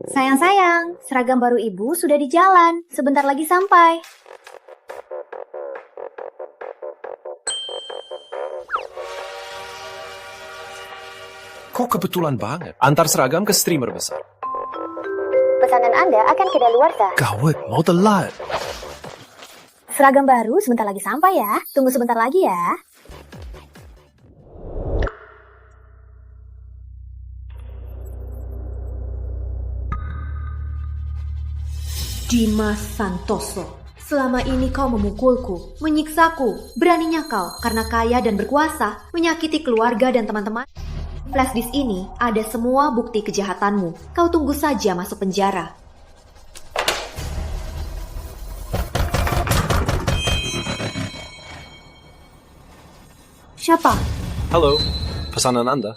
Sayang-sayang, seragam baru ibu sudah di jalan. Sebentar lagi sampai. Kok kebetulan banget? Antar seragam ke streamer besar. Pesanan Anda akan kedaluarsa. Gawat, mau telat. Seragam baru sebentar lagi sampai ya. Tunggu sebentar lagi ya. Dimas Santoso, selama ini kau memukulku, menyiksaku. Beraninya kau karena kaya dan berkuasa menyakiti keluarga dan teman-teman. Flashdisk ini ada semua bukti kejahatanmu. Kau tunggu saja masuk penjara. Siapa? Halo, pesanan Anda.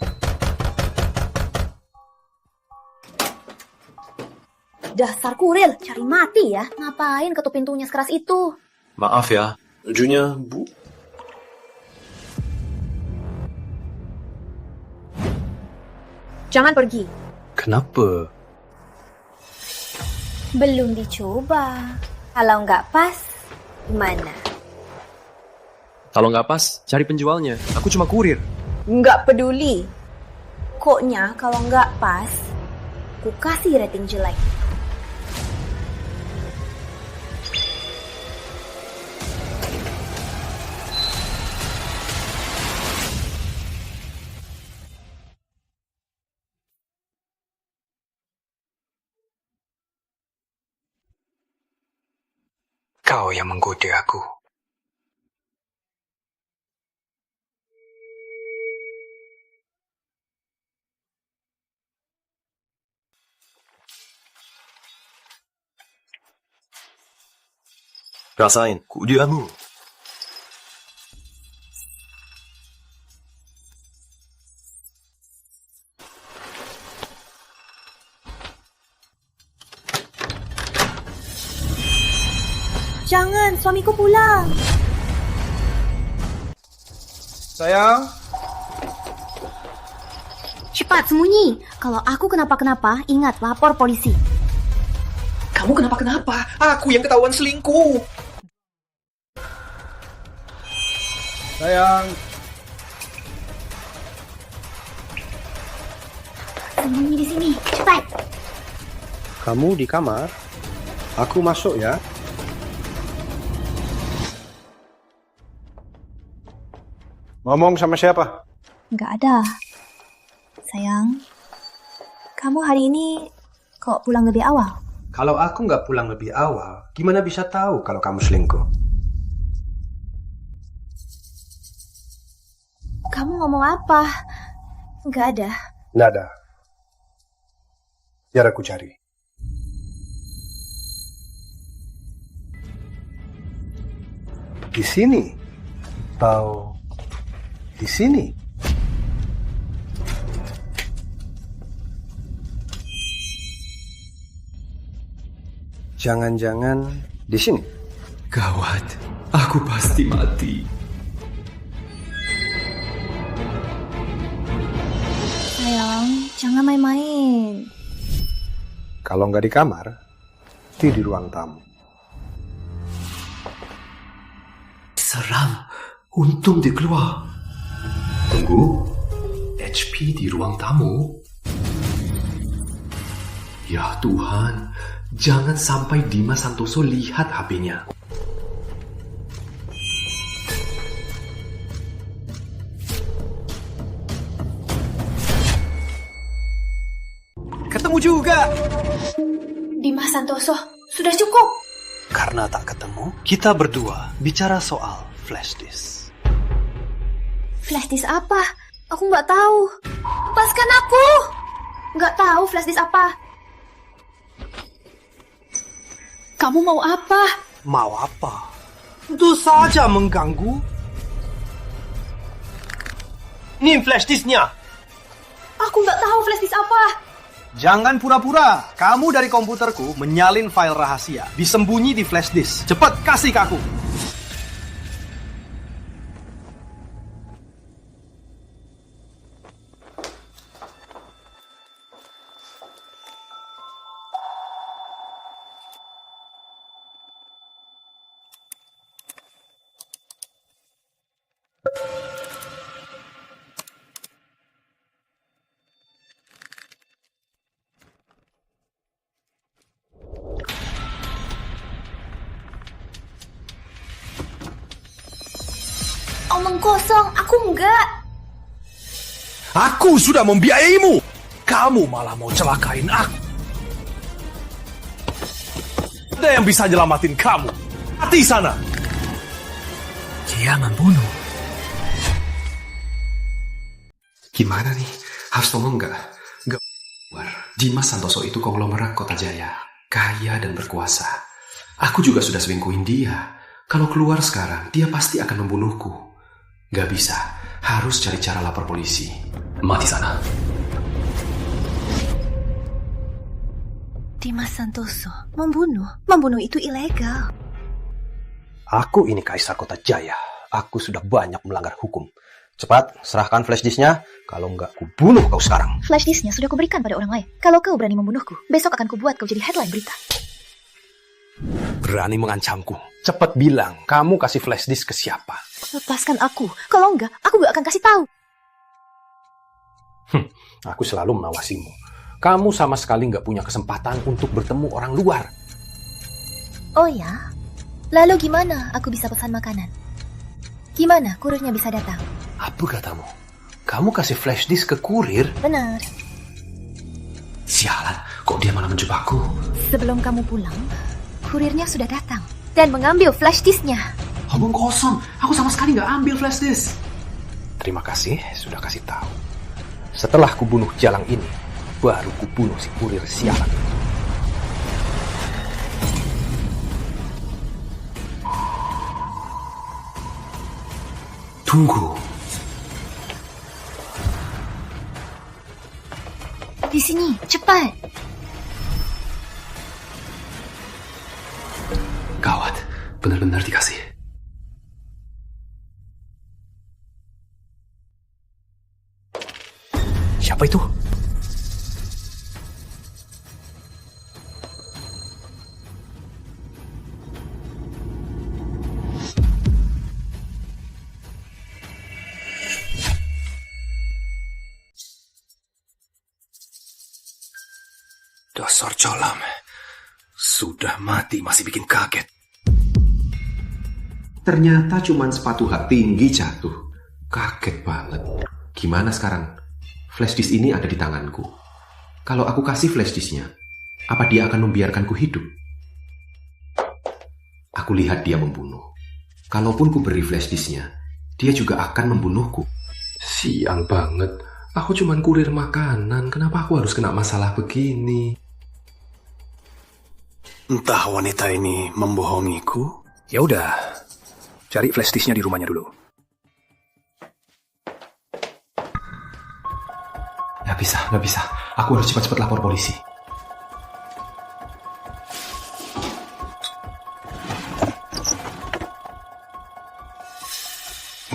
Dasar kurir, cari mati ya. Ngapain ketuk pintunya sekeras itu? Maaf ya, ujungnya Bu. Jangan pergi. Kenapa? Belum dicoba. Kalau nggak pas, gimana? Kalau nggak pas, cari penjualnya. Aku cuma kurir. Nggak peduli. Koknya kalau nggak pas, ku kasih rating jelek. Kau yang menggoda aku. Rasain, kudiamu. Jangan, suamiku pulang. Sayang, Cepat sembunyi. Kalau aku kenapa-kenapa, ingat lapor polisi. kamu kenapa? Aku yang ketahuan selingkuh. Sayang, Sembunyi di sini, cepat. Kamu di kamar? Aku masuk ya. Ngomong sama siapa? Nggak ada. Sayang, kamu hari ini kok pulang lebih awal? Kalau aku nggak pulang lebih awal, gimana bisa tahu kalau kamu selingkuh? Kamu ngomong apa? Nggak ada. Nggak ada. Biar aku cari. Di sini? Atau di sini? Jangan-jangan di sini? Gawat, aku pasti mati. Sayang, jangan main-main. Kalau nggak di kamar, di ruang tamu. Seram, untung dia keluar. Tunggu, HP di ruang tamu? Ya Tuhan, jangan sampai Dimas Santoso lihat HP-nya. ketemu juga. Dimas Santoso, sudah cukup. Karena tak ketemu, kita berdua bicara soal flash disk. Flashdisk apa? Aku nggak tahu. Lepaskan aku. Nggak tahu flashdisk apa. Kamu mau apa? Mau apa? Tentu saja mengganggu. Ini flash disknya. Aku nggak tahu flashdisk apa. Jangan pura-pura. Kamu dari komputerku menyalin file rahasia. Disembunyi di flash disk. Cepat kasih ke aku. kosong, aku enggak. Aku sudah membiayaimu. Kamu malah mau celakain aku. Ada yang bisa nyelamatin kamu. Mati sana. Dia membunuh. Gimana nih? Harus ngomong nggak? Nggak. Dimas Santoso itu konglomerat Kota Jaya. Kaya dan berkuasa. Aku juga sudah selingkuhin dia. Kalau keluar sekarang, dia pasti akan membunuhku. Nggak bisa. Harus cari cara lapor polisi. Mati sana. Dimas Santoso membunuh itu ilegal. Aku ini Kaisar Kota Jaya. Aku sudah banyak melanggar hukum. Cepat, serahkan flash disknya. Kalau enggak, ku bunuh kau sekarang. Flash disknya sudah kuberikan pada orang lain. Kalau kau berani membunuhku, besok akan kubuat kau jadi headline berita. Berani mengancamku. Cepat bilang, kamu kasih flash disk ke siapa? Lepaskan aku. Kalau enggak, aku gak akan kasih tahu. Aku selalu mengawasimu. Kamu sama sekali nggak punya kesempatan untuk bertemu orang luar. Oh ya? Lalu gimana aku bisa pesan makanan? Gimana kurirnya bisa datang? Apa katamu? Kamu kasih flash disk ke kurir? Benar. Sialan, kok dia malah menjebakku? Sebelum kamu pulang, kurirnya sudah datang dan mengambil flash disknya. Omong kosong, aku sama sekali nggak ambil flash disk. Terima kasih sudah kasih tahu. Setelah kubunuh Jalang ini, baru kubunuh si kurir sialan. Tunggu. Di sini, cepat. Gawat, benar-benar dikasih. Siapa itu? Dasar Colam. Sudah mati masih bikin kaget. Ternyata cuman sepatu hak tinggi jatuh. Kaget banget. Gimana sekarang? Flash disk ini ada di tanganku. Kalau aku kasih flash disknya, apa dia akan membiarkanku hidup? Aku lihat dia membunuh. Kalaupun ku beri flash disknya, dia juga akan membunuhku. Sial banget. Aku cuman kurir makanan. Kenapa aku harus kena masalah begini? Entah wanita ini membohongiku. Ya udah, cari flash disknya di rumahnya dulu. Nggak bisa. Aku harus cepat-cepat lapor polisi.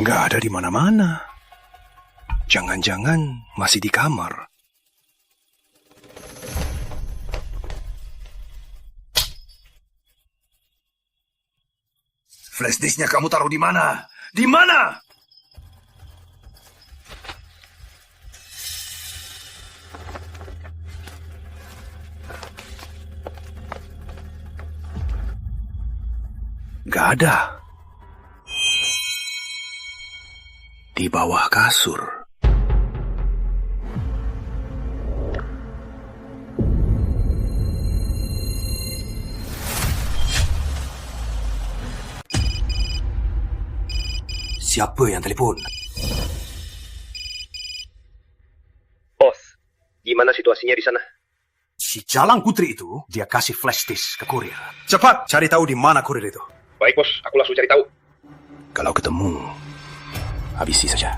Nggak ada di mana-mana. Jangan-jangan masih di kamar. Flash disknya kamu taruh di mana? Di mana? Gak ada. Di bawah kasur. Siapa yang telepon? Bos, gimana situasinya di sana? Si Jalang Putri itu, dia kasih flash disk ke kurir. Cepat cari tahu di mana kurir itu. Baik bos, aku langsung cari tahu. Kalau ketemu, habisi saja.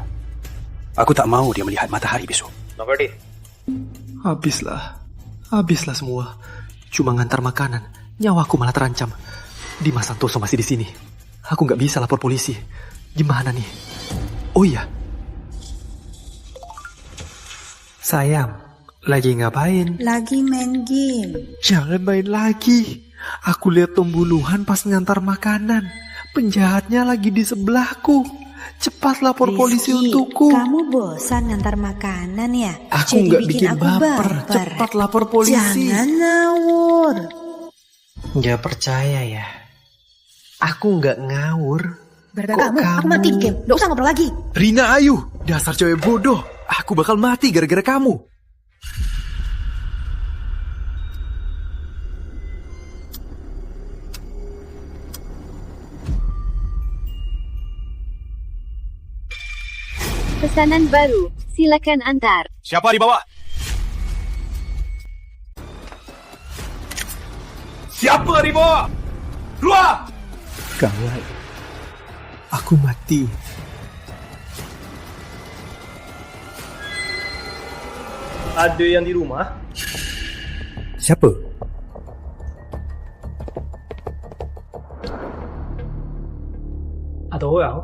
Aku tak mau dia melihat matahari besok. Noverdi. Habislah semua. Cuma ngantar makanan, nyawaku malah terancam. Dimas Santoso masih di sini. Aku nggak bisa lapor polisi. Gimana nih? Oh iya. Sayang, lagi ngapain? Lagi main game. Jangan main lagi. Aku lihat pembunuhan pas ngantar makanan. Penjahatnya lagi di sebelahku. Cepat lapor polisi untukku. Kamu bosan ngantar makanan ya? Aku nggak bikin baper. Cepat lapor polisi. Jangan ngawur. Nggak percaya ya? Aku nggak ngawur. Gara-gara kamu, aku mati game. Nggak usah ngobrol lagi. Rina Ayu, dasar cewek bodoh. Aku bakal mati gara-gara kamu. Pesanan baru, silakan antar. Siapa di bawah? Siapa di bawah? Keluar! Gawat. Aku mati. Ada yang di rumah? Siapa? Ada orang?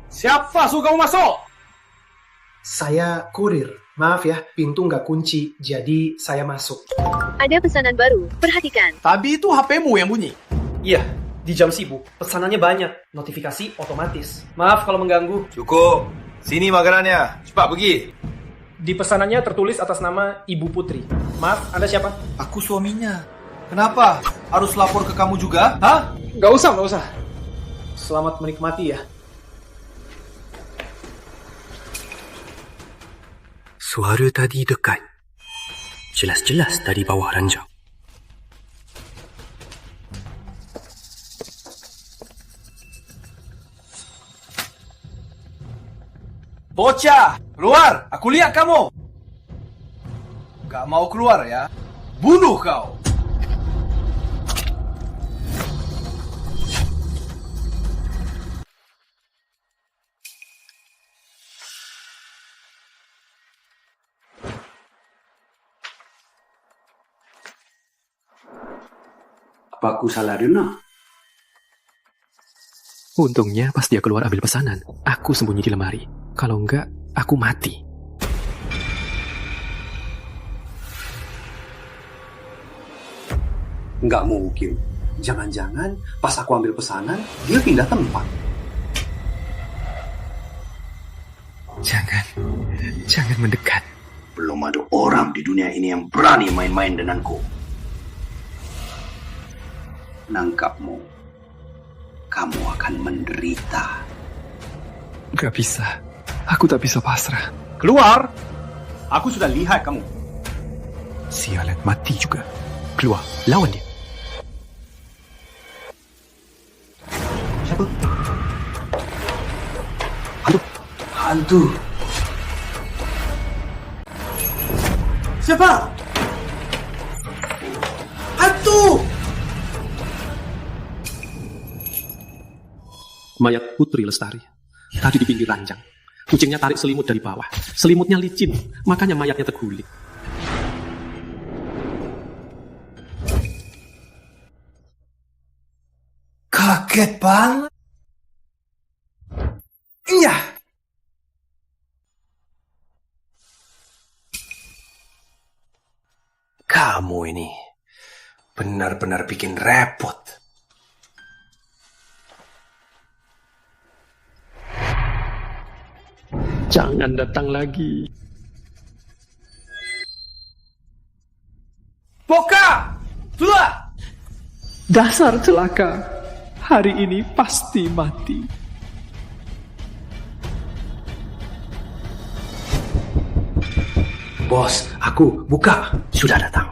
Siapa suruh kamu masuk? Saya kurir. Maaf ya, pintu nggak kunci, jadi saya masuk. Ada pesanan baru, perhatikan. Tadi itu HP-mu yang bunyi. Iya, di jam sibuk. Pesanannya banyak, notifikasi otomatis. Maaf kalau mengganggu. Cukup. Sini makanannya. Cepat pergi. Di pesanannya tertulis atas nama Ibu Putri. Maaf, Anda siapa? Aku suaminya. Kenapa? Harus lapor ke kamu juga? Hah? Nggak usah. Selamat menikmati ya. Suara tadi dekat. Jelas-jelas dari bawah ranjang. Bocah, keluar! Aku lihat kamu! Gak mau keluar ya? Bunuh kau! Apa aku salah dengar? Untungnya pas dia keluar ambil pesanan, aku sembunyi di lemari. Kalau enggak, aku mati. Nggak mungkin. Jangan-jangan pas aku ambil pesanan, dia pindah tempat. Jangan mendekat. Belum ada orang di dunia ini yang berani main-main denganku. Nangkapmu, kamu akan menderita. Gak bisa. Aku tak bisa pasrah. Keluar! Aku sudah lihat kamu. Sialan, mati juga. Keluar, lawan dia. Siapa? Hantu. Siapa? Hantu! Mayat Putri Lestari. Tadi di pinggir ranjang. Kucingnya tarik selimut dari bawah. Selimutnya licin, makanya mayatnya terguling. Kaget banget. Iya. Kamu ini benar-benar bikin repot. Jangan datang lagi. Boka! Sudah! Dasar celaka. Hari ini pasti mati. Bos, aku buka. Sudah datang.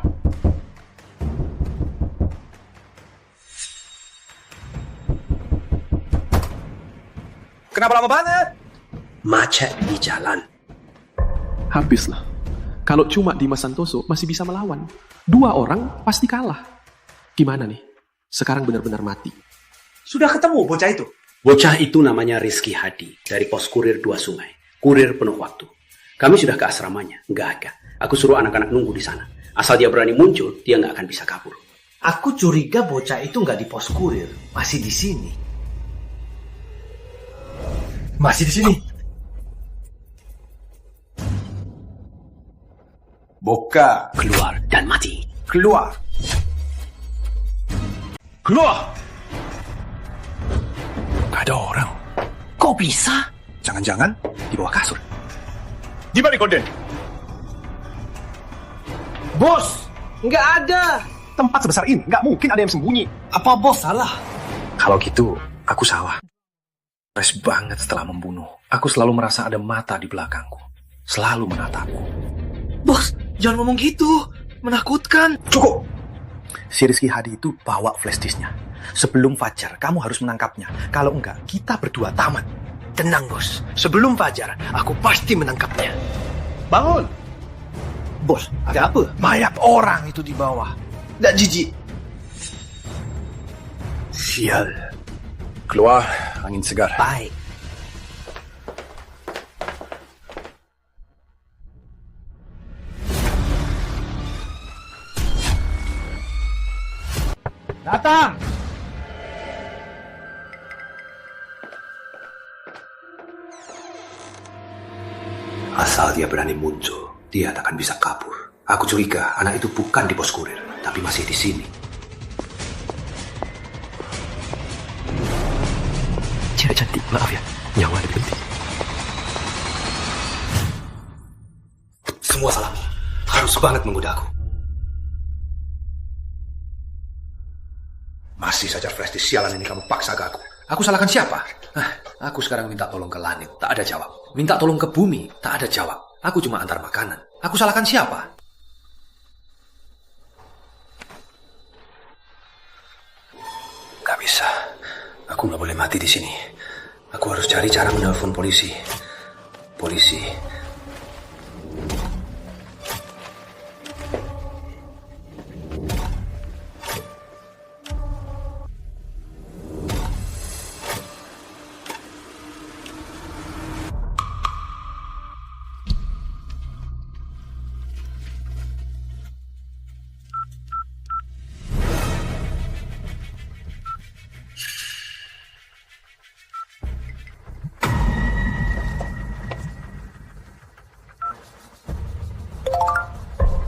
Kenapa lama banget? Macet di jalan. Habislah. Kalau cuma Dimas Santoso masih bisa melawan. 2 orang pasti kalah. Gimana nih? Sekarang benar-benar mati. Sudah ketemu bocah itu? Bocah itu namanya Rizky Hadi dari pos kurir 2 Sungai. Kurir penuh waktu. Kami sudah ke asramanya. Nggak ada. Aku suruh anak-anak nunggu di sana. Asal dia berani muncul, dia nggak akan bisa kabur. Aku curiga bocah itu nggak di pos kurir. Masih di sini. Masih di sini. Boka. Keluar dan mati. Keluar. Keluar! Gak ada orang. Kok bisa? Jangan-jangan di bawah kasur. Di mana korden? Bos, nggak ada. Tempat sebesar ini nggak mungkin ada yang sembunyi. Apa bos salah? Kalau gitu, Aku salah. Stres banget setelah membunuh. Aku selalu merasa ada mata di belakangku. Selalu menatapku. Bos, jangan ngomong gitu. Menakutkan. Cukup! Si Rizky Hadi itu bawa flash disknya. Sebelum fajar, kamu harus menangkapnya. Kalau enggak, kita berdua tamat. Tenang, bos. Sebelum fajar, aku pasti menangkapnya. Bangun! Bos, ada apa? Mayat orang itu di bawah. Nggak jijik. Sial. Keluar angin segar. Baik. Datang! Asal dia berani muncul, dia tak akan bisa kabur. Aku curiga anak itu bukan di pos kurir, tapi masih di sini. Cewek cantik, maaf ya. Nyawa lebih penting. Semua salahmu. Harus banget menggoda aku. Masih saja flash disk sialan ini kamu paksa ke aku. Aku salahkan siapa? Aku sekarang minta tolong ke langit, tak ada jawab. Minta tolong ke bumi, tak ada jawab. Aku cuma antar makanan. Aku salahkan siapa? Gak bisa. Aku gak boleh mati di sini. Aku harus cari cara menelpon polisi. Polisi.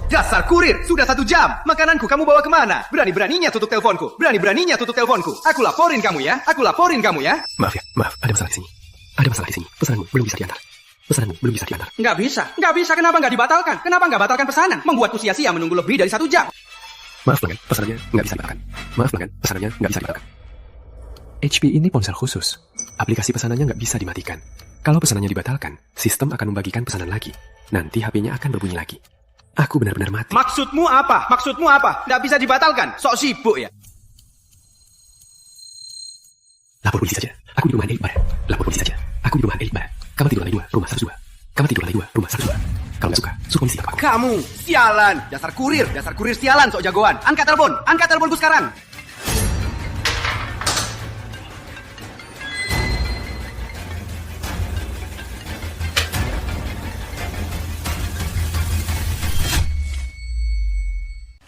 Dasar kurir, sudah 1 jam. Makananku kamu bawa kemana? Berani-beraninya tutup teleponku. Berani-beraninya tutup teleponku. Aku laporin kamu ya. Aku laporin kamu ya. Maaf ya, maaf. Ada masalah di sini. Ada masalah di sini. Pesananmu belum bisa diantar. Pesananmu belum bisa diantar. Nggak bisa. Nggak bisa. Kenapa nggak dibatalkan? Kenapa nggak batalkan pesanan? Membuatku sia-sia menunggu lebih dari 1 jam. Maaf pelanggan, pesanannya nggak bisa dibatalkan. Maaf pelanggan, pesanannya nggak bisa dibatalkan. HP ini ponsel khusus. Aplikasi pesanannya nggak bisa dimatikan. Kalau pesanannya dibatalkan, sistem akan membagikan pesanan lagi. Nanti HP-nya akan berbunyi lagi. Aku benar-benar mati. Maksudmu apa? Maksudmu apa? Nggak bisa dibatalkan? Sok sibuk ya? Lapor polisi saja. Aku di rumah Elit Bara. Lapor polisi saja. Aku di rumah Elit Bara. Kamar tidur lantai 2, rumah 102. Kamar tidur lantai 2, rumah 102. Kalau nggak suka, suruh polisi apa? Kamu, sialan. Dasar kurir sialan sok jagoan. Angkat teleponku sekarang.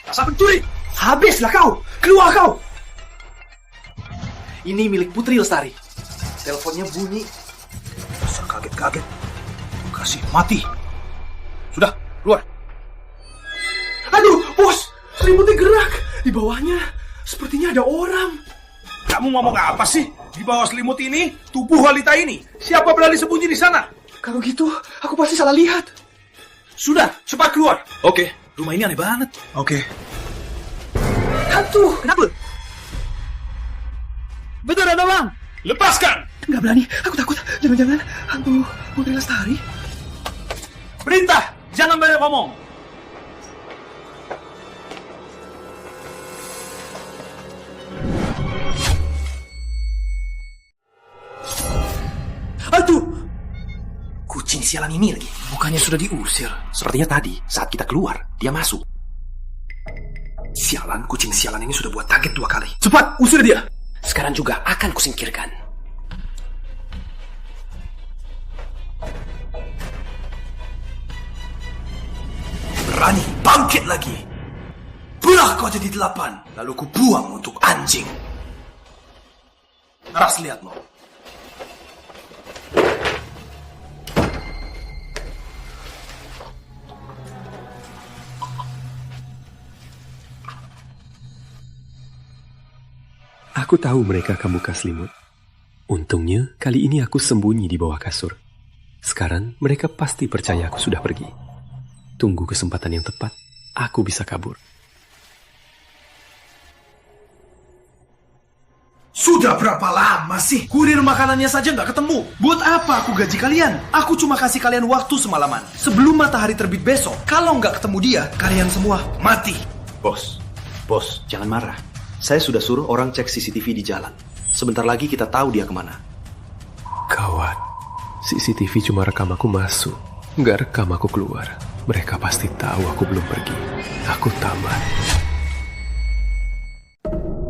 Dasar pencuri! Habislah kau! Keluar kau! Ini milik Putri Lestari. Teleponnya bunyi. Dasar kaget-kaget. Kasih mati. Sudah, keluar. Aduh, bos! Selimutnya gerak. Di bawahnya sepertinya ada orang. Kamu ngomong apa sih? Di bawah selimut ini, tubuh wanita ini. Siapa berani sembunyi di sana? Kalau gitu, aku pasti salah lihat. Sudah, cepat keluar. Oke, rumah ini aneh banget. Oke. Hantu, kenapa? Betul ada bang. Lepaskan. Nggak berani, aku takut. Jangan-jangan hantu Putri Lestari. Perintah, jangan banyak ngomong. Aduh! Kucing sialan ini lagi. Bukannya sudah diusir. Sepertinya tadi, saat kita keluar, dia masuk. Sialan, kucing sialan ini sudah buat kaget 2 kali. Cepat, usir dia! Sekarang juga akan kusingkirkan. Berani bangkit lagi. Belah kau jadi 8, lalu ku buang untuk anjing. Ras lihatmu. Aku tahu mereka akan buka selimut. Untungnya, kali ini aku sembunyi di bawah kasur. Sekarang, mereka pasti percaya aku sudah pergi. Tunggu kesempatan yang tepat, aku bisa kabur. Sudah berapa lama sih? Kurir makanannya saja nggak ketemu. Buat apa aku gaji kalian? Aku cuma kasih kalian waktu semalaman. Sebelum matahari terbit besok, kalau nggak ketemu dia, kalian semua mati. Bos, jangan marah. Saya sudah suruh orang cek CCTV di jalan. Sebentar lagi kita tahu dia kemana. Gawat. CCTV cuma rekam aku masuk, nggak rekam aku keluar. Mereka pasti tahu aku belum pergi. Aku tamat.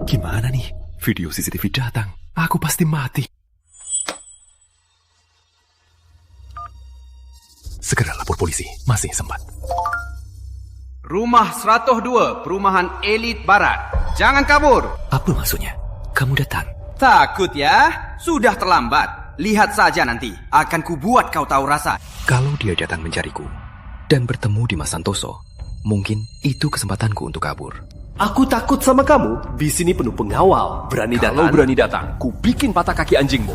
Gimana nih? Video CCTV datang. Aku pasti mati. Segera lapor polisi. Masih sempat. Rumah 102, Perumahan Elit Barat. Jangan kabur. Apa maksudnya? Kamu datang? Takut ya? Sudah terlambat. Lihat saja nanti. Akan kubuat kau tahu rasa. Kalau dia datang mencariku dan bertemu di Mas Santoso, mungkin itu kesempatanku untuk kabur. Aku takut sama kamu. Di sini penuh pengawal. Kalau berani datang, ku bikin patah kaki anjingmu.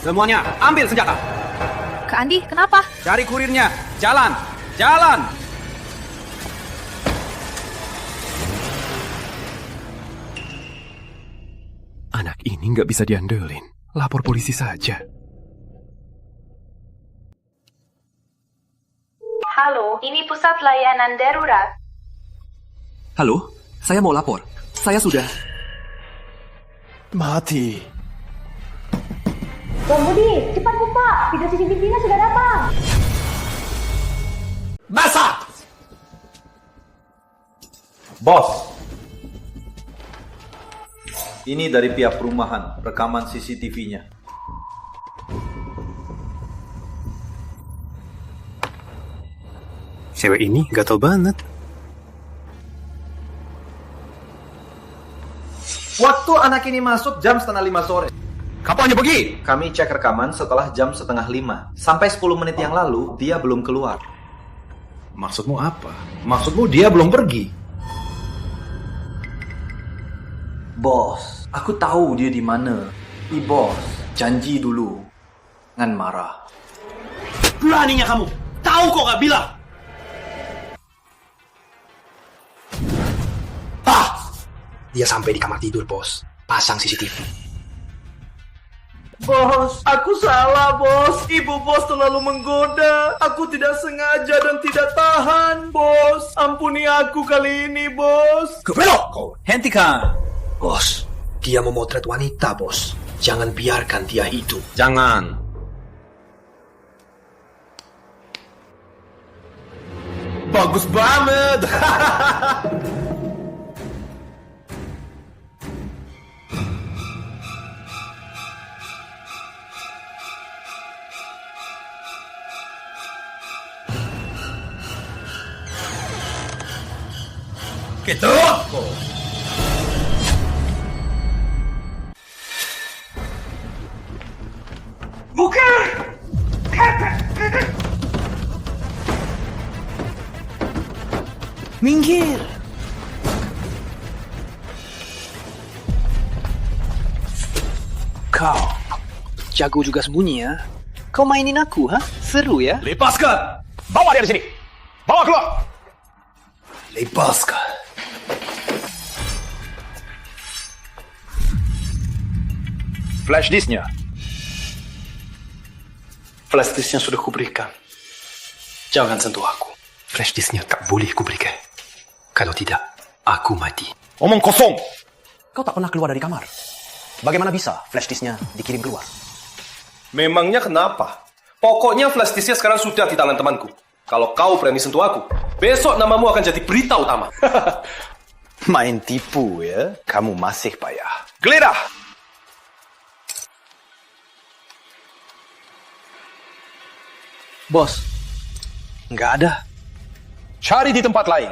Semuanya, ambil senjata. Kak Andi, kenapa? Cari kurirnya. Jalan. Jalan. Anak ini nggak bisa diandelin. Lapor polisi saja. Halo, ini pusat layanan darurat. Halo, saya mau lapor. Saya sudah... Mati. Budi, cepat buka. Video CCTV-nya sudah datang. Basah! Bos. Ini dari pihak perumahan, rekaman CCTV-nya. Cewek ini gatel banget. Waktu anak ini masuk jam 4:30 sore. Kapannya pergi? Kami cek rekaman setelah jam 4:30. Sampai 10 menit yang lalu, dia belum keluar. Maksudmu apa? Maksudmu dia belum pergi? Bos, aku tahu dia di mana. Bos, janji dulu. Ngan marah. Beraninya kamu? Tahu kok gak bilang? Dia sampai di kamar tidur, bos. Pasang CCTV. Bos, aku salah, bos. Ibu bos terlalu menggoda. Aku tidak sengaja dan tidak tahan, bos. Ampuni aku kali ini, bos. Kebelok kau. Hentikan. Bos, dia memotret wanita, bos. Jangan biarkan dia hidup. Jangan. Bagus banget. Gitu. Buka! Minggir. Kau jago juga sembunyi ya? Kau mainin aku, ha? Seru ya? Lepaskan! Bawa dia di sini! Bawa keluar! Lepaskan. Flash disknya. Flash disknya sudah kuberikan. Jangan sentuh aku. Flash disknya tak boleh kuberikan. Kalau tidak, aku mati. Omong kosong! Kau tak pernah keluar dari kamar. Bagaimana bisa flash disknya dikirim keluar? Memangnya kenapa? Pokoknya flash disknya sekarang sudah di tangan temanku. Kalau kau berani sentuh aku, besok namamu akan jadi berita utama. Main tipu ya? Kamu masih payah. Geledah! Bos, nggak ada. Cari di tempat lain.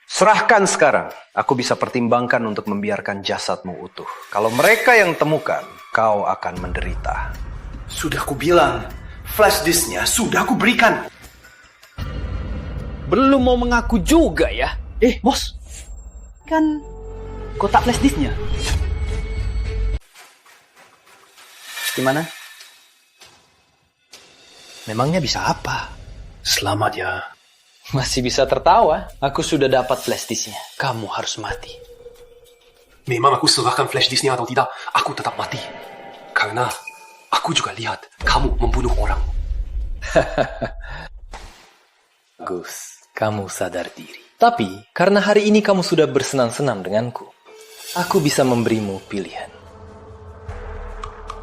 Serahkan sekarang. Aku bisa pertimbangkan untuk membiarkan jasadmu utuh. Kalau mereka yang temukan, kau akan menderita. Sudah kubilang, flash disknya sudah kuberikan. Belum mau mengaku juga ya? Bos, kan kotak flash disknya. Gimana? Memangnya bisa apa? Selamat ya. Masih bisa tertawa. Aku sudah dapat flash disknya. Kamu harus mati. Memang aku serahkan flash disknya atau tidak, aku tetap mati. Karena aku juga lihat kamu membunuh orang. Gus, kamu sadar diri. Tapi, karena hari ini kamu sudah bersenang-senang denganku, aku bisa memberimu pilihan.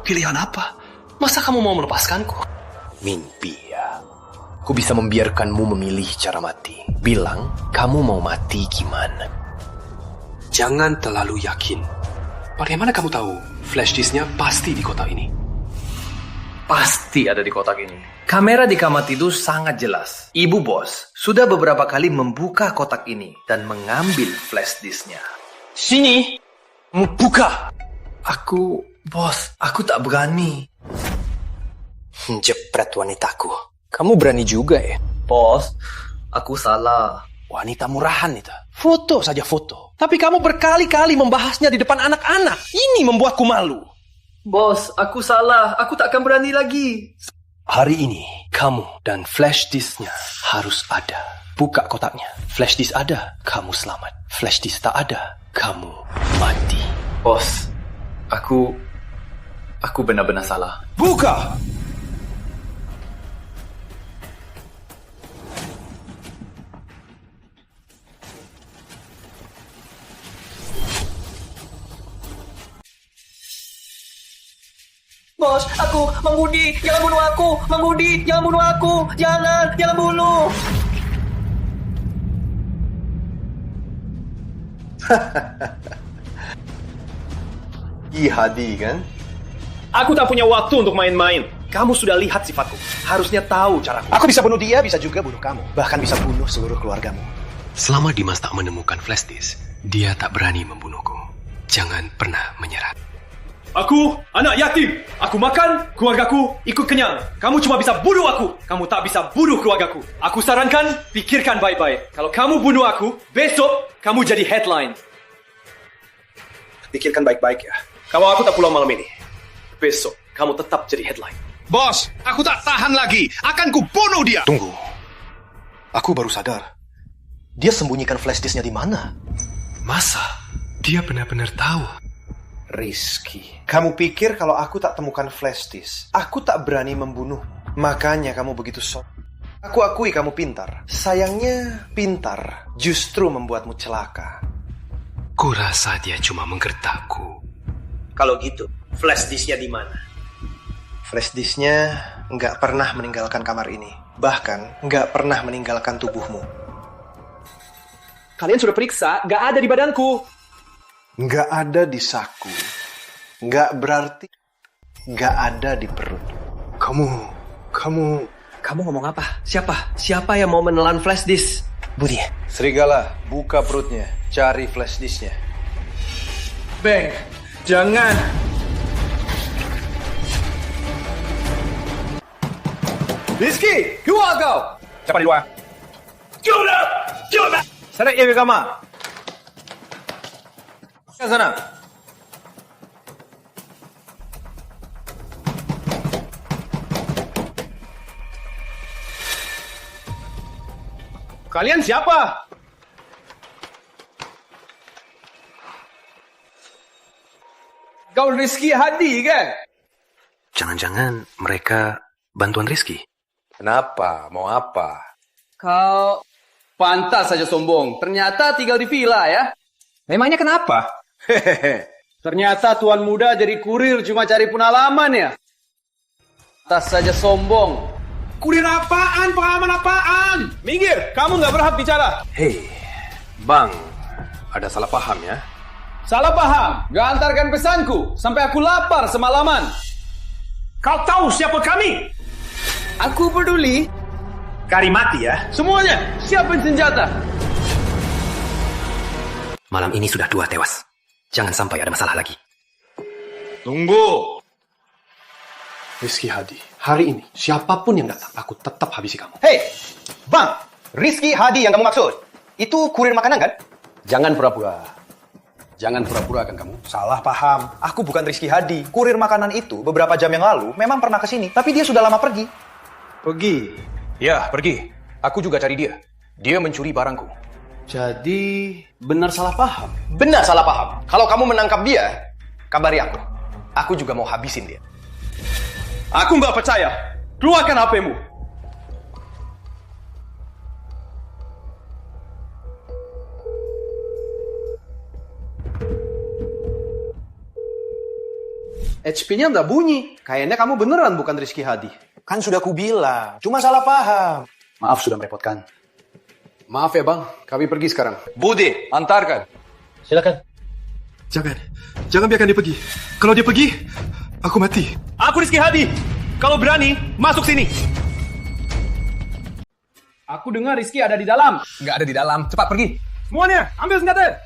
Pilihan apa? Masa kamu mau melepaskanku? Mimpi ya. Aku bisa membiarkanmu memilih cara mati. Bilang, kamu mau mati gimana? Jangan terlalu yakin. Bagaimana kamu tahu flash disknya pasti di kotak ini? Pasti ada di kotak ini. Kamera di kamar tidur sangat jelas. Ibu bos sudah beberapa kali membuka kotak ini dan mengambil flash disknya. Sini! Buka! Bos, aku tak berani. Jepret wanitaku. Kamu berani juga ya? Bos, aku salah. Wanita murahan itu. Foto saja foto. Tapi kamu berkali-kali membahasnya di depan anak-anak. Ini membuatku malu. Bos, aku salah. Aku tak akan berani lagi. Hari ini, kamu dan flash disknya harus ada. Buka kotaknya. Flash disk ada, kamu selamat. Flash disk tak ada, kamu mati. Bos, aku benar-benar salah. Buka! Bos, aku, Mang Budi, jangan bunuh aku. Mang Budi, jangan bunuh aku. Jangan bunuh. Ki Hadi kan? Aku tak punya waktu untuk main-main. Kamu sudah lihat sifatku. Harusnya tahu caraku. Aku bisa bunuh dia, bisa juga bunuh kamu. Bahkan bisa bunuh seluruh keluargamu. Selama Dimas tak menemukan flash disk, dia tak berani membunuhku. Jangan pernah menyerah. Aku anak yatim. Aku makan, keluargaku ikut kenyang. Kamu cuma bisa bunuh aku. Kamu tak bisa bunuh keluargaku. Aku sarankan, pikirkan baik-baik. Kalau kamu bunuh aku, besok kamu jadi headline. Pikirkan baik-baik ya. Kalau aku tak pulang malam ini, besok kamu tetap jadi headline. Bos, aku tak tahan lagi. Akan ku bunuh dia. Tunggu. Aku baru sadar. Dia sembunyikan flash disknya di mana? Masa? Dia benar-benar tahu? Rizky, kamu pikir kalau aku tak temukan flash disk, aku tak berani membunuh. Makanya kamu begitu sok. Aku akui kamu pintar. Sayangnya pintar justru membuatmu celaka. Kurasa dia cuma menggertakku. Kalau gitu, flash disknya di mana? Flash disknya nggak pernah meninggalkan kamar ini. Bahkan nggak pernah meninggalkan tubuhmu. Kalian sudah periksa, nggak ada di badanku. Nggak ada di saku. Nggak berarti nggak ada di perut. Kamu ngomong apa? Siapa yang mau menelan flash disk? Budi. Serigala, buka perutnya. Cari flash disknya. Bang, jangan. Rizky, keluar kau. Siapa di luar? Jom! Sana ia ke kamar. Sana. Kalian siapa? Kau Rizky Hadi kan? Jangan-jangan mereka bantuan Rizky? Kenapa? Mau apa? Kau pantas saja sombong. Ternyata tinggal di villa ya? Memangnya kenapa? Ternyata tuan muda jadi kurir cuma cari pengalaman ya? Tas saja sombong. Kurir apaan? Pengalaman apaan? Minggir, kamu nggak berhak bicara. Hei, Bang, ada salah paham ya? Salah paham, gak antarkan pesanku sampai aku lapar semalaman. Kau tahu siapa kami? Aku peduli. Kari mati ya? Semuanya, siapin senjata. Malam ini sudah 2 tewas. Jangan sampai ada masalah lagi. Tunggu. Rizky Hadi, hari ini siapapun yang datang, aku tetap habisi kamu. Hei, Bang, Rizky Hadi yang kamu maksud? Itu kurir makanan kan? Jangan pura-pura. Jangan pura-pura kan kamu? Salah paham. Aku bukan Rizky Hadi. Kurir makanan itu beberapa jam yang lalu memang pernah kesini, tapi dia sudah lama pergi. Pergi? Ya, pergi. Aku juga cari dia. Dia mencuri barangku. Jadi, benar salah paham? Benar salah paham. Kalau kamu menangkap dia, kabari aku. Aku juga mau habisin dia. Aku nggak percaya. Keluarkan HP-mu. HP-nya nggak bunyi. Kayaknya kamu beneran bukan Rizky Hadi. Kan sudah kubilang, cuma salah paham. Maaf sudah merepotkan. Maaf ya bang, kami pergi sekarang. Budi, antarkan. Silakan. Jangan biarkan dia pergi. Kalau dia pergi, aku mati. Aku Rizky Hadi. Kalau berani, masuk sini. Aku dengar Rizky ada di dalam. Nggak ada di dalam. Cepat pergi. Semuanya, ambil senjata.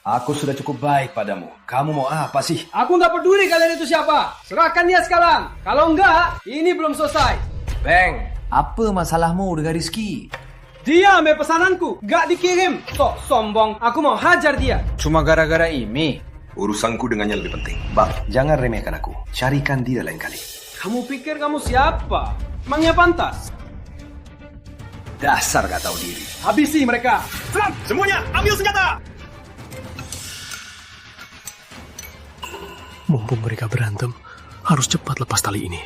Aku sudah cukup baik padamu. Kamu mau apa sih? Aku nggak peduli kalian itu siapa. Serahkan dia sekarang. Kalau enggak, ini belum selesai. Bang, apa masalahmu dengan Rizky? Dia ambil pesananku, nggak dikirim. Sok sombong, aku mau hajar dia. Cuma gara-gara ini. Urusanku dengannya lebih penting. Bang, jangan remehkan aku. Carikan dia lain kali. Kamu pikir kamu siapa? Emangnya pantas? Dasar gak tahu diri. Habisi mereka. Serang, semuanya, ambil senjata. Mumpung mereka berantem, harus cepat lepas tali ini.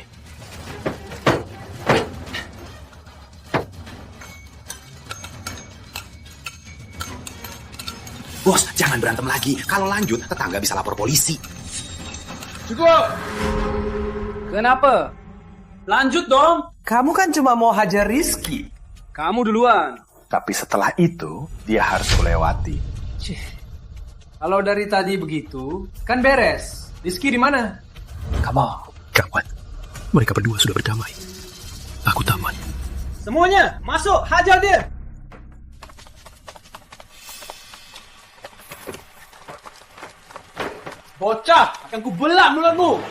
Bos, jangan berantem lagi. Kalau lanjut, tetangga bisa lapor polisi. Cukup. Kenapa? Lanjut dong. Kamu kan cuma mau hajar Rizky. Kamu duluan. Tapi setelah itu, dia harus melewati. Kalau dari tadi begitu, kan beres. Rizky di mana? Kamu gawat. Mereka berdua sudah berdamai. Aku tamat. Semuanya, masuk, hajar dia. Bocah, akan kubelah mulutmu.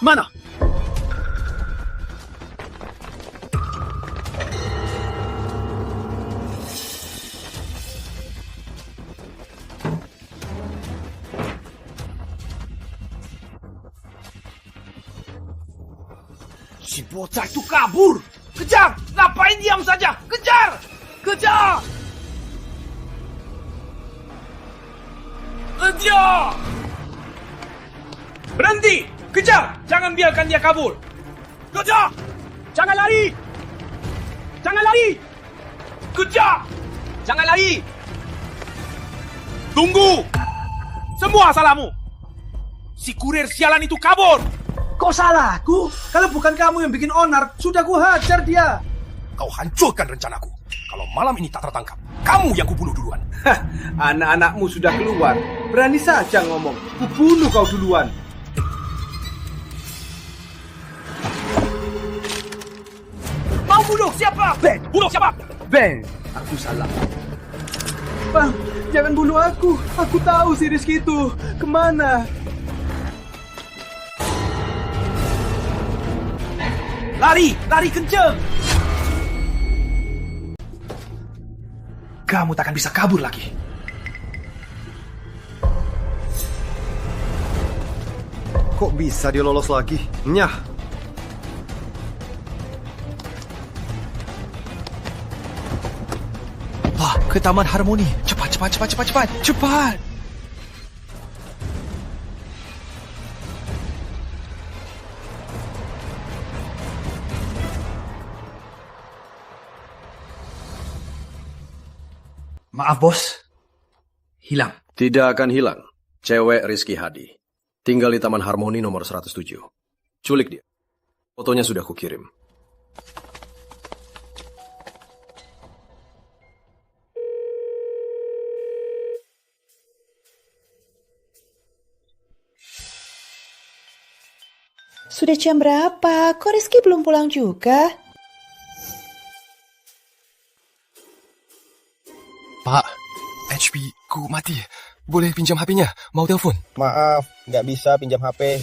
Mana? Si bocah itu kabur. Kejar! Ngapain diam saja? Kejar! Kejar! Kejar! Berhenti! Kejar! Jangan biarkan dia kabur! Kejar! Jangan lari! Jangan lari! Kejar! Jangan lari! Tunggu! Semua salahmu! Si kurir sialan itu kabur! Kok salahku? Kalau bukan kamu yang bikin onar, sudah ku hajar dia. Kau hancurkan rencanaku. Kalau malam ini tak tertangkap, kamu yang kubunuh duluan. Hah, anak-anakmu sudah keluar. Berani saja ngomong. Kubunuh kau duluan. Mau bunuh siapa? Ben! Bunuh siapa? Ben! Aku salah. Bang, jangan bunuh aku. Aku tahu si Rizky itu. Kemana? Lari! Lari kenceng! Kamu takkan bisa kabur lagi. Kok bisa dia lolos lagi? Nyah. Wah, ke Taman Harmoni. Cepat, cepat, cepat, cepat, cepat, cepat. Maaf, bos. Hilang. Tidak akan hilang. Cewek Rizky Hadi. Tinggal di Taman Harmoni nomor 107. Culik dia. Fotonya sudah kukirim. Sudah jam berapa? Kok Rizky belum pulang juga? Pak, HP ku mati. Boleh pinjam HP-nya? Mau telepon? Maaf, nggak bisa pinjam HP.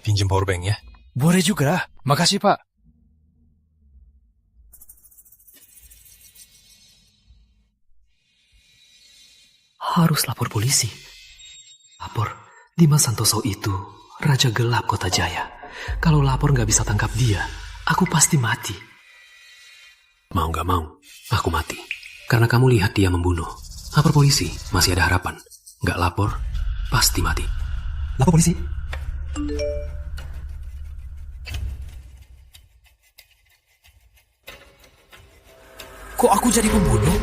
Pinjam powerbank ya? Boleh juga. Makasih, Pak. Harus lapor polisi. Lapor, Dimas Santoso itu Raja Gelap Kota Jaya. Kalau lapor nggak bisa tangkap dia, aku pasti mati. Mau nggak mau, aku mati. Karena kamu lihat dia membunuh. Lapor polisi, masih ada harapan. Nggak lapor, pasti mati. Lapor polisi. Kok aku jadi pembunuh?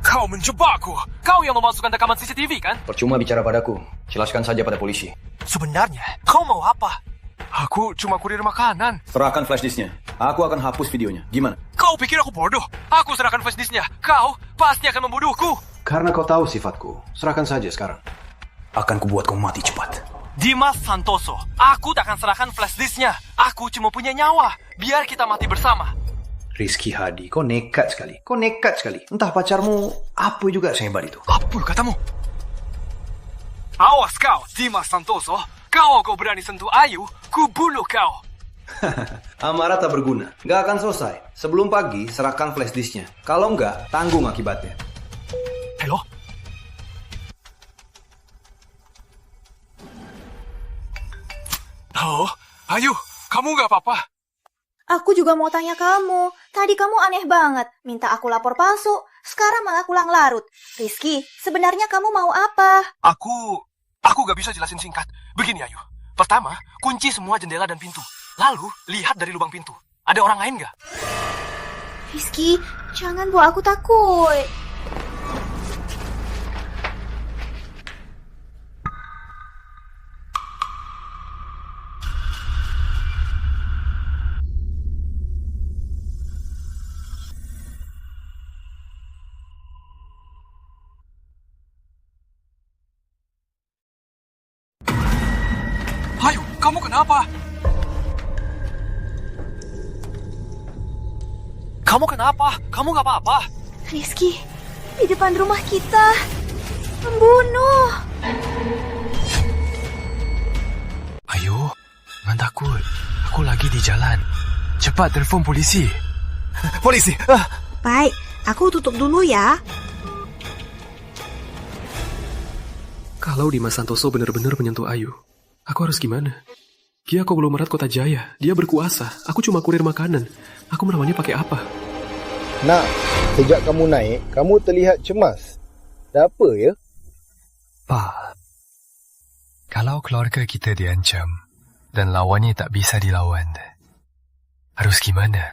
Kau menjebakku. Kau yang memasukkan rekaman CCTV, kan? Percuma bicara padaku. Jelaskan saja pada polisi. Sebenarnya, kau mau apa? Aku cuma kurir makanan. Serahkan flash disknya. Aku akan hapus videonya. Gimana? Kau pikir aku bodoh? Aku serahkan flash disknya. Kau pasti akan membunuhku. Karena kau tahu sifatku. Serahkan saja sekarang. Akan kubuat kau mati cepat. Dimas Santoso, aku tak akan serahkan flash disknya. Aku cuma punya nyawa. Biar kita mati bersama. Rizky Hadi, kau nekat sekali. Kau nekat sekali. Entah pacarmu apa juga sehebat itu. Apa katamu? Awas kau, Dimas Santoso. Kalau kau berani sentuh Ayu, ku bunuh kau. Amarah tak berguna. Gak akan selesai. Sebelum pagi, serahkan flash disknya. Kalau enggak, tanggung akibatnya. Halo? Halo? Ayu, kamu gak apa-apa? Aku juga mau tanya kamu. Tadi kamu aneh banget. Minta aku lapor palsu. Sekarang malah pulang larut. Rizky, sebenarnya kamu mau apa? Aku gak bisa jelasin singkat. Begini Ayu. Pertama, kunci semua jendela dan pintu. Lalu, lihat dari lubang pintu. Ada orang lain gak? Rizky, jangan buat aku takut. Ayu, kamu kenapa? Kamu kenapa? Kamu gak apa-apa? Rizky, di depan rumah kita. Pembunuh. Ayu, jangan takut. Aku lagi di jalan. Cepat telepon polisi. Polisi. Baik, aku tutup dulu ya. Kalau Dimas Santoso benar-benar menyentuh Ayu, aku harus gimana? Dia konglomerat Kota Jaya. Dia berkuasa. Aku cuma kurir makanan. Aku melawannya pakai apa? Nak, sejak kamu naik, kamu terlihat cemas. Ada apa ya? Pak, kalau keluarga kita diancam dan lawannya tak bisa dilawan, harus gimana?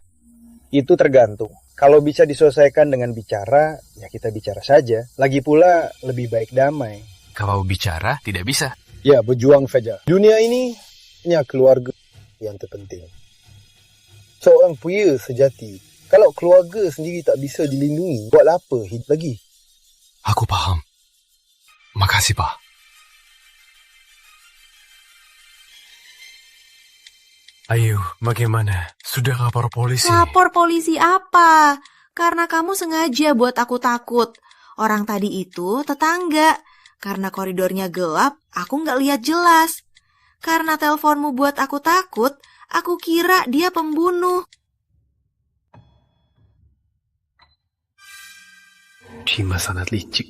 Itu tergantung. Kalau bisa diselesaikan dengan bicara, ya kita bicara saja. Lagi pula, lebih baik damai. Kalau bicara, tidak bisa. Ya, berjuang saja. Dunia ini hanya keluarga yang terpenting. Seorang pria sejati, kalau keluarga sendiri tak bisa dilindungi, buat apa hidup lagi? Aku paham. Makasih, Pak. Ayu, bagaimana? Sudah lapor polisi? Lapor polisi apa? Karena kamu sengaja buat aku takut. Orang tadi itu tetangga. Karena koridornya gelap, aku nggak lihat jelas. Karena teleponmu buat aku takut, aku kira dia pembunuh. Dimas sangat licik.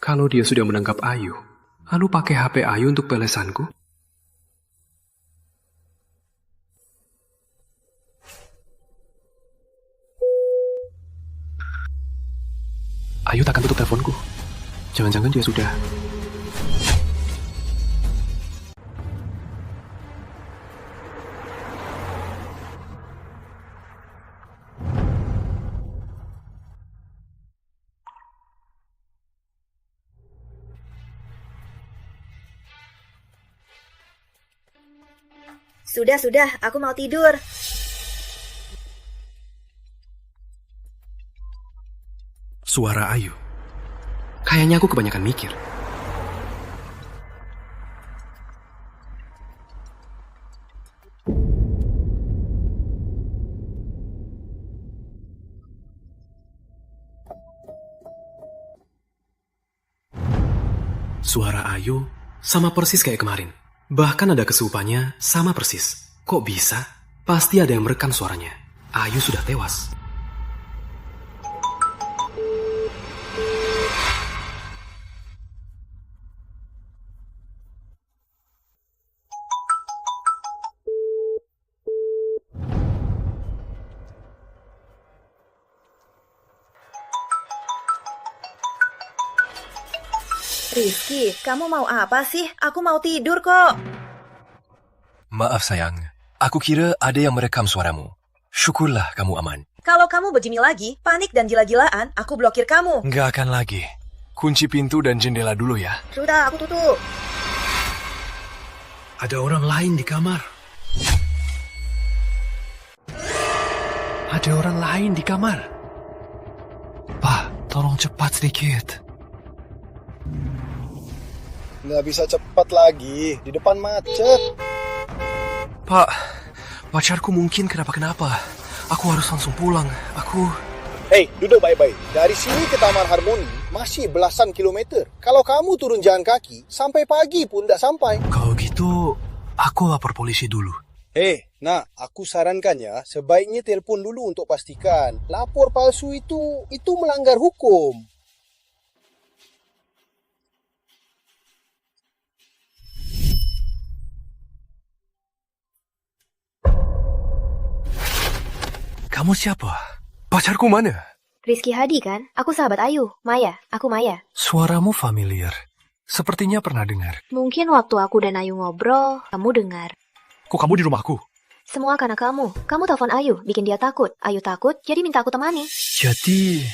Kalau dia sudah menangkap Ayu, lalu pakai HP Ayu untuk balasanku? Ayu takkan tutup teleponku. Jangan-jangan dia sudah... Sudah, aku mau tidur. Suara Ayu. Kayaknya aku kebanyakan mikir. Suara Ayu sama persis kayak kemarin. Bahkan ada kesurupannya sama persis. Kok bisa? Pasti ada yang merekam suaranya. Ayu sudah tewas. Rizky, kamu mau apa sih? Aku mau tidur kok. Maaf sayang, aku kira ada yang merekam suaramu. Syukurlah kamu aman. Kalau kamu begini lagi, panik dan gila-gilaan, aku blokir kamu. Nggak akan lagi. Kunci pintu dan jendela dulu ya. Sudah, aku tutup. Ada orang lain di kamar. Ada orang lain di kamar. Pak, tolong cepat sedikit. Nggak bisa cepat lagi, di depan macet. Pak, pacarku mungkin kenapa-kenapa. Aku harus langsung pulang. Hei, duduk baik-baik. Dari sini ke Taman Harmoni masih belasan kilometer. Kalau kamu turun jalan kaki, sampai pagi pun tidak sampai. Kalau gitu, aku lapor polisi dulu. Aku sarankan ya, sebaiknya telepon dulu untuk pastikan. Lapor palsu itu melanggar hukum. Kamu siapa? Pacarku mana? Rizky Hadi kan? Aku sahabat Ayu. Maya, aku Maya. Suaramu familiar. Sepertinya pernah dengar. Mungkin waktu aku dan Ayu ngobrol, kamu dengar. Kok kamu di rumahku? Semua karena kamu. Kamu telepon Ayu, bikin dia takut. Ayu takut, jadi minta aku temani. Jadi,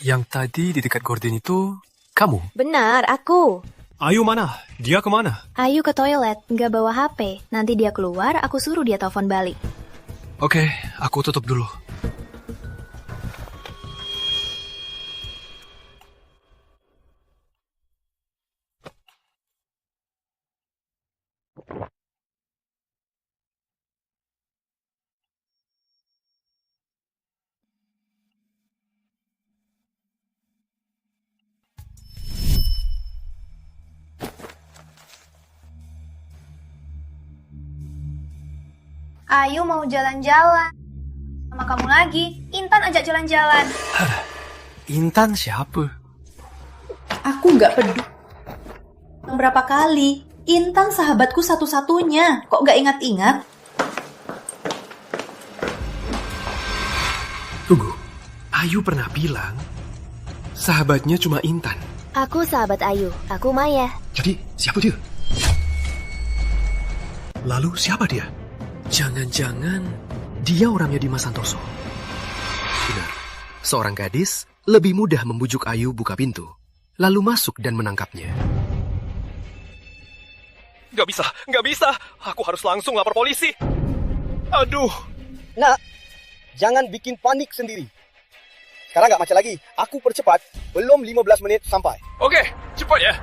yang tadi di dekat gorden itu, kamu? Benar, aku. Ayu mana? Dia kemana? Ayu ke toilet, nggak bawa HP. Nanti dia keluar, aku suruh dia telepon balik. Oke, aku tutup dulu. Ayu mau jalan-jalan. Sama kamu lagi. Intan ajak jalan-jalan. Intan siapa? Aku nggak peduli. Berapa kali? Intan sahabatku satu-satunya. Kok nggak ingat-ingat? Tunggu, Ayu pernah bilang sahabatnya cuma Intan. Aku sahabat Ayu, aku Maya. Jadi siapa dia? Lalu siapa dia? Jangan-jangan dia orangnya Dimas Santoso. Benar, seorang gadis lebih mudah membujuk Ayu buka pintu, lalu masuk dan menangkapnya. Nggak bisa. Aku harus langsung lapor polisi. Aduh. Nak, jangan bikin panik sendiri. Sekarang nggak macet lagi. Aku percepat. Belum 15 menit sampai. Oke, cepat ya.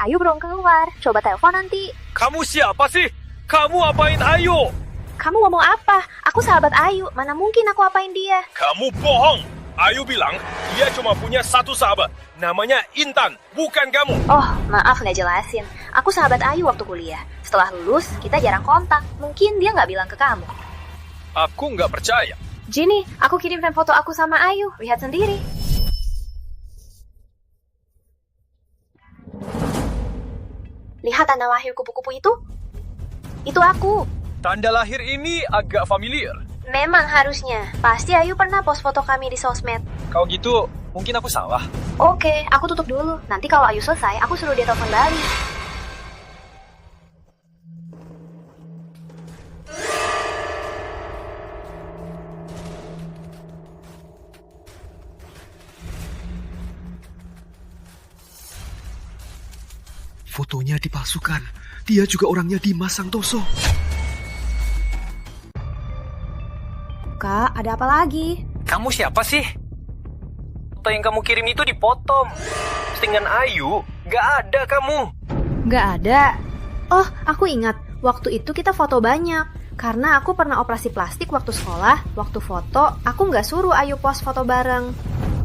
Ayu belum keluar, coba telepon nanti. Kamu siapa sih? Kamu apain Ayu? Kamu ngomong apa? Aku sahabat Ayu, mana mungkin aku apain dia? Kamu bohong. Ayu bilang dia cuma punya satu sahabat. Namanya Intan, bukan kamu. Oh, maaf nggak jelasin. Aku sahabat Ayu waktu kuliah. Setelah lulus, kita jarang kontak. Mungkin dia nggak bilang ke kamu. Aku nggak percaya. Gini, aku kirimkan foto aku sama Ayu. Lihat sendiri. Lihat tanda lahir kupu-kupu itu? Itu aku. Tanda lahir ini agak familiar. Memang harusnya. Pasti Ayu pernah post foto kami di sosmed. Kalau gitu, mungkin aku salah. Oke, aku tutup dulu. Nanti kalau Ayu selesai, aku suruh dia telepon balik. Fotonya dipalsukan. Dia juga orangnya Dimas Santoso. Kak, ada apa lagi? Kamu siapa sih? Foto yang kamu kirim itu dipotong. Dengan Ayu, gak ada kamu. Nggak ada. Oh, aku ingat. Waktu itu kita foto banyak. Karena aku pernah operasi plastik waktu sekolah. Waktu foto, aku nggak suruh Ayu post foto bareng.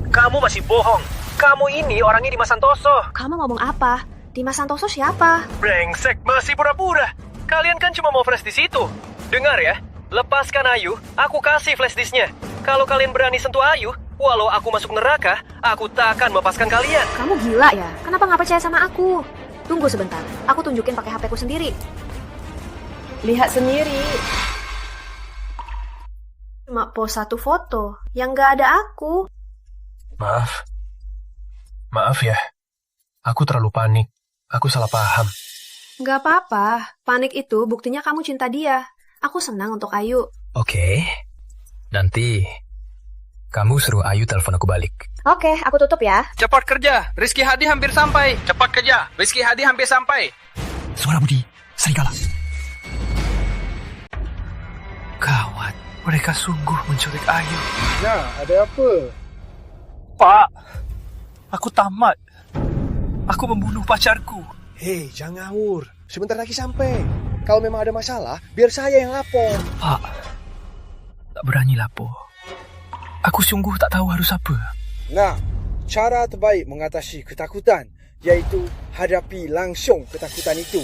Kamu masih bohong. Kamu ini orangnya Dimas Santoso. Kamu ngomong apa? Dimas Santoso siapa? Brengsek, masih pura-pura. Kalian kan cuma mau flash di situ. Dengar ya, lepaskan Ayu, aku kasih flash disknya. Kalau kalian berani sentuh Ayu, walau aku masuk neraka, aku tak akan melepaskan kalian. Kamu gila ya? Kenapa nggak percaya sama aku? Tunggu sebentar, aku tunjukin pakai HP ku sendiri. Lihat sendiri. Cuma post satu foto yang nggak ada aku. Maaf ya. Aku terlalu panik. Aku salah paham. Nggak apa-apa. Panik itu buktinya kamu cinta dia. Aku senang untuk Ayu. Oke. Nanti kamu suruh Ayu telepon aku balik. Oke, aku tutup ya. Cepat kerja, Rizky Hadi hampir sampai. Cepat kerja, Rizky Hadi hampir sampai. Suara Budi, serigala. Gawat, mereka sungguh menculik Ayu. Nah, ada apa? Pak, aku tamat. Aku membunuh pacarku. Hei, jangan ngawur. Sebentar lagi sampai. Kalau memang ada masalah, biar saya yang lapor. Pak, tak berani lapor. Aku sungguh tak tahu harus apa. Nah, cara terbaik mengatasi ketakutan yaitu hadapi langsung ketakutan itu.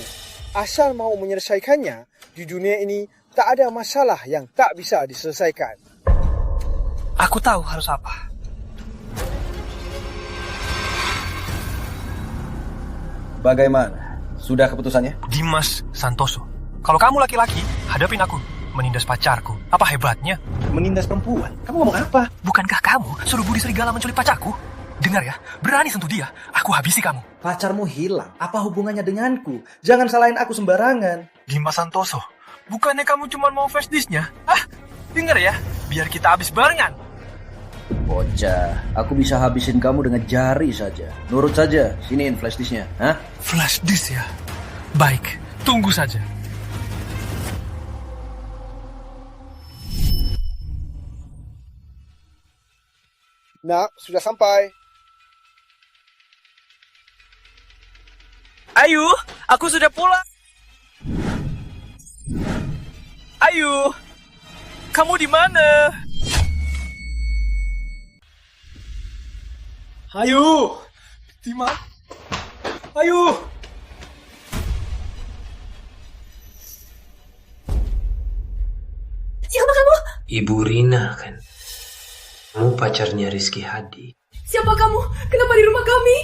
Asal mau menyelesaikannya, di dunia ini tak ada masalah yang tak bisa diselesaikan. Aku tahu harus apa. Bagaimana? Sudah keputusannya? Dimas Santoso. Kalau kamu laki-laki, hadapin aku. Menindas pacarku. Apa hebatnya? Menindas perempuan? Kamu ngomong apa? Bukankah kamu suruh Budi Serigala menculik pacarku? Dengar ya, berani sentuh dia, aku habisi kamu. Pacarmu hilang. Apa hubungannya denganku? Jangan salahin aku sembarangan. Dimas Santoso, bukannya kamu cuma mau flash disknya? Dengar ya, biar kita habis barengan. Bocah, aku bisa habisin kamu dengan jari saja. Nurut saja, siniin flash disknya. Flash disk ya? Baik, tunggu saja. Nak, sudah sampai. Ayu, aku sudah pulang. Ayu, kamu di mana? Ayu, di mana? Ayu. Siapa kamu? Ibu Rina kan? Kamu pacarnya Rizky Hadi. Siapa kamu? Kenapa di rumah kami?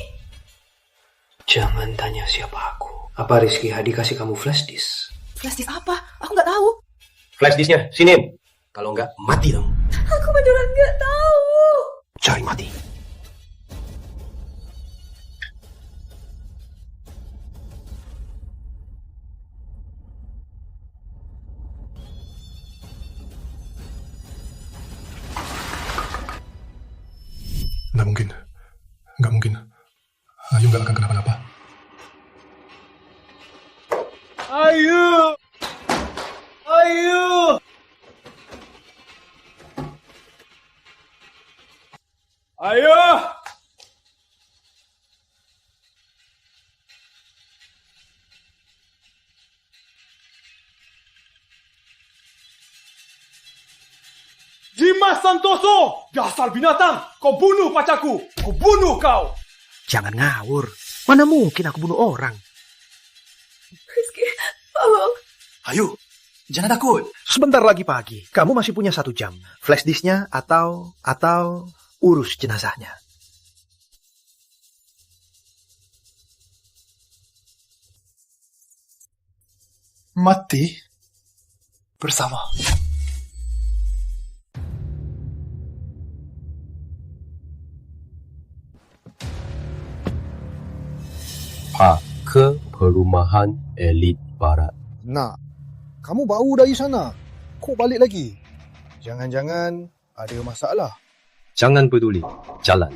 Jangan tanya siapa aku. Apa Rizky Hadi kasih kamu flash disk? Flash disk apa? Aku nggak tahu. Flash disknya, sini. Kalau nggak, mati dong. Aku beneran nggak tahu. Cari mati. Nggak mungkin. Ayu nggak akan kenapa-napa. Ayu! Ayu! Ayu! Dimas Santoso! Dasar binatang! Kau bunuh pacarku! Kau bunuh kau! Jangan ngawur. Mana mungkin aku bunuh orang? Rizky, tolong. Ayo, jangan takut. Sebentar lagi pagi. Kamu masih punya 1 jam. Flash disknya atau urus jenazahnya. Mati bersama. Ke perumahan elit barat. Nak, kamu baru dari sana. Kok balik lagi? Jangan-jangan ada masalah. Jangan peduli, jalan.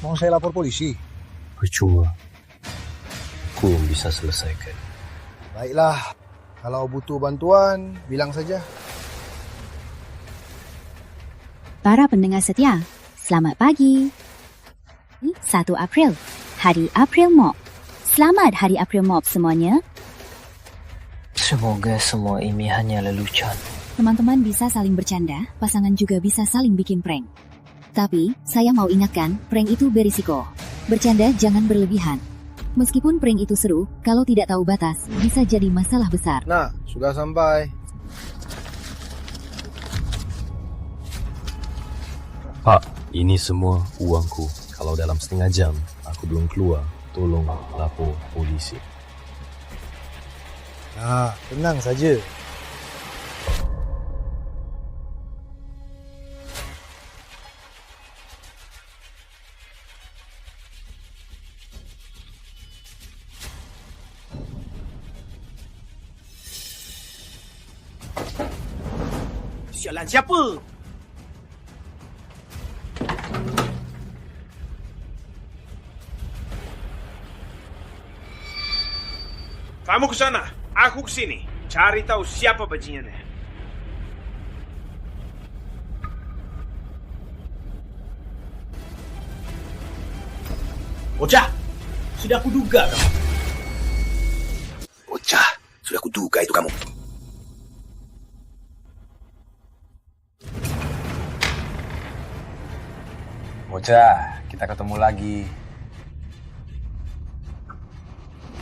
Mau saya lapor polisi? Percuma. Ku bisa selesaikan. Baiklah, kalau butuh bantuan, bilang saja. Para pendengar setia, selamat pagi. 1 April, Hari April Mop. Selamat Hari April Mop semuanya. Semoga semua ini hanya lelucon. Teman-teman bisa saling bercanda, pasangan juga bisa saling bikin prank. Tapi, saya mau ingatkan, prank itu berisiko. Bercanda jangan berlebihan. Meskipun prank itu seru, kalau tidak tahu batas, bisa jadi masalah besar. Nah, sudah sampai. Pak, ini semua uangku. Kalau dalam setengah jam aku belum keluar, tolong lapor polisi. Nah, tenang saja. Sialan siapa? Kamu ke sana, aku ke sini. Cari tahu siapa bajingannya. Bocah, sudah kuduga kamu. Bocah, sudah kuduga itu kamu. Bocah, kita ketemu lagi.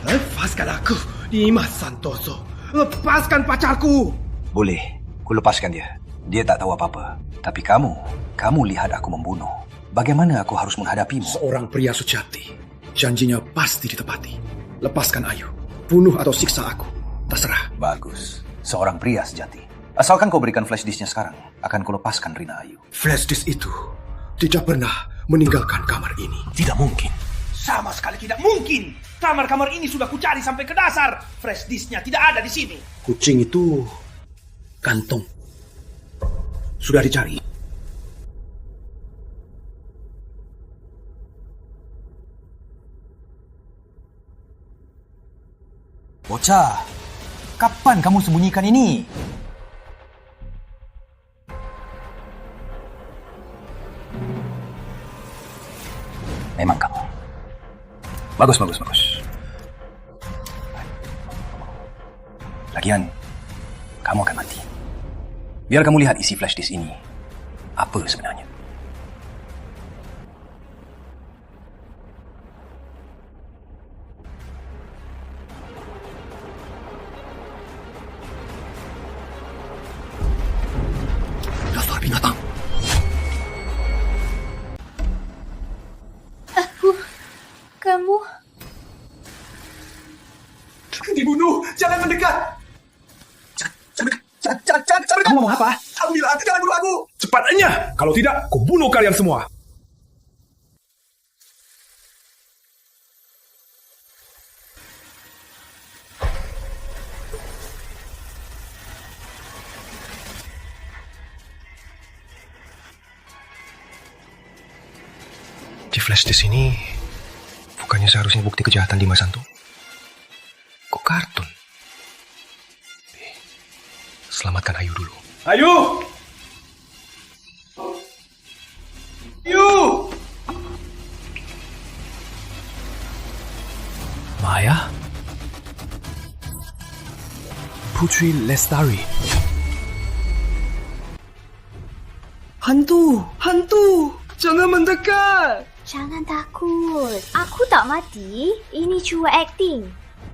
Lepaskan aku, Dimas Santoso. Lepaskan pacarku. Boleh, ku lepaskan dia. Dia tak tahu apa-apa. Tapi kamu lihat aku membunuh. Bagaimana aku harus menghadapimu? Seorang pria sejati. Janjinya pasti ditepati. Lepaskan Ayu. Bunuh atau siksa aku. Terserah. Bagus. Seorang pria sejati. Asalkan kau berikan flash disknya sekarang, akan ku lepaskan Rina Ayu. Flash disk itu tidak pernah meninggalkan kamar ini. Tidak mungkin. Sama sekali tidak mungkin. Kamar-kamar ini sudah kucari sampai ke dasar. Flash disknya tidak ada di sini. Kucing itu kantong. Sudah dicari. Bocah, kapan kamu sembunyikan ini? Memang kamu. Bagus. Lagian, kamu akan mati. Biar kamu lihat isi flash disk ini. Apa sebenarnya? Dasar binatang. Kamu... Dibunuh! Jangan mendekat! Jangan! Kamu ngomong apa? Kamu bilang jangan bunuh aku! Cepatnya! Kalau tidak, aku bunuh kalian semua! Di flash disk ini bukannya seharusnya bukti kejahatan Dimas Santo? Kok kartun? Selamatkan Ayu dulu. Ayu! Ayu! Maya? Putri Lestari. Hantu! Jangan mendekat! Jangan takut. Aku tak mati. Ini cuma acting.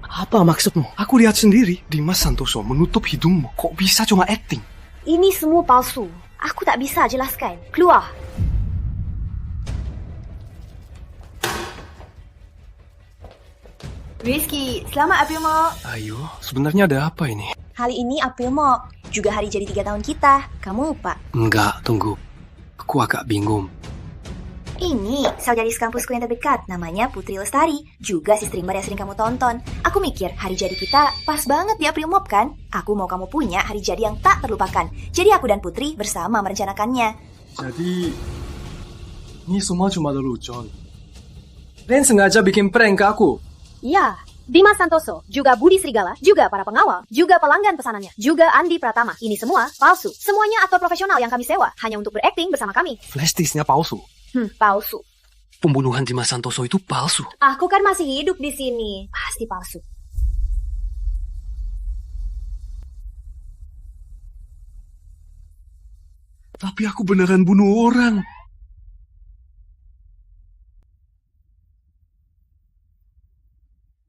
Apa maksudmu? Aku lihat sendiri. Dimas Santoso menutup hidungmu. Kok bisa cuma acting? Ini semua palsu. Aku tak bisa jelaskan. Keluar. Rizky, selamat April Mok. Ayo, sebenarnya ada apa ini? Hari ini April Mok. Juga hari jadi 3 tahun kita. Kamu lupa? Enggak, tunggu. Aku agak bingung. Ini saudaris kampusku yang terdekat, namanya Putri Lestari. Juga si streamer yang sering kamu tonton. Aku mikir hari jadi kita pas banget di April Mop kan? Aku mau kamu punya hari jadi yang tak terlupakan. Jadi aku dan Putri bersama merencanakannya. Jadi, ini semua cuma lelucon. Ren sengaja bikin prank ke aku. Ya, Dimas Santoso, juga Budi Serigala, juga para pengawal, juga pelanggan pesanannya, juga Andi Pratama. Ini semua palsu. Semuanya aktor profesional yang kami sewa, hanya untuk berakting bersama kami. Flash disknya palsu. Palsu. Pembunuhan Dimas Santoso itu palsu. Aku kan masih hidup di sini. Pasti palsu. Tapi aku beneran bunuh orang.